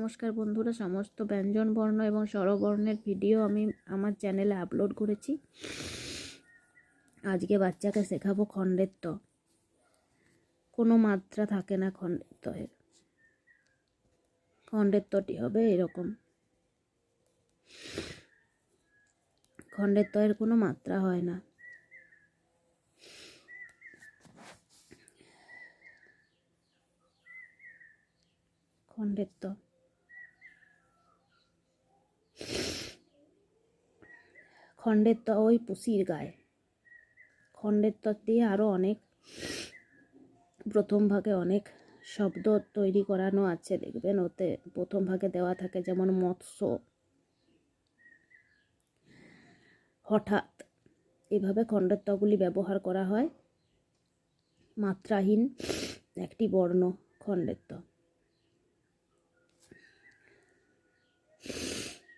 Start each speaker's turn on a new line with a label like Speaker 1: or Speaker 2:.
Speaker 1: নমস্কার বন্ধুরা, সমস্ত ব্যঞ্জন বর্ণ এবং স্বরবর্ণের ভিডিও আমি আমার চ্যানেলে আপলোড করেছি। আজকে বাচ্চাকে শেখাবো খণ্ডের ত। কোনো মাত্রা থাকে না খণ্ডের তয়ের। খণ্ডের তটি হবে এরকম। খণ্ডের তয়ের কোনো মাত্রা হয় না। খণ্ডের ত। খণ্ডের ত ওই পুষির গায়ে। খণ্ডের ত দিয়ে আরও অনেক প্রথম ভাগে অনেক শব্দ তৈরি করানো আছে, দেখবেন ওতে প্রথম ভাগে দেওয়া থাকে, যেমন মৎস্য, হঠাৎ। এভাবে খণ্ডের তগুলি ব্যবহার করা হয়। মাত্রাহীন একটি বর্ণ খণ্ডের ত।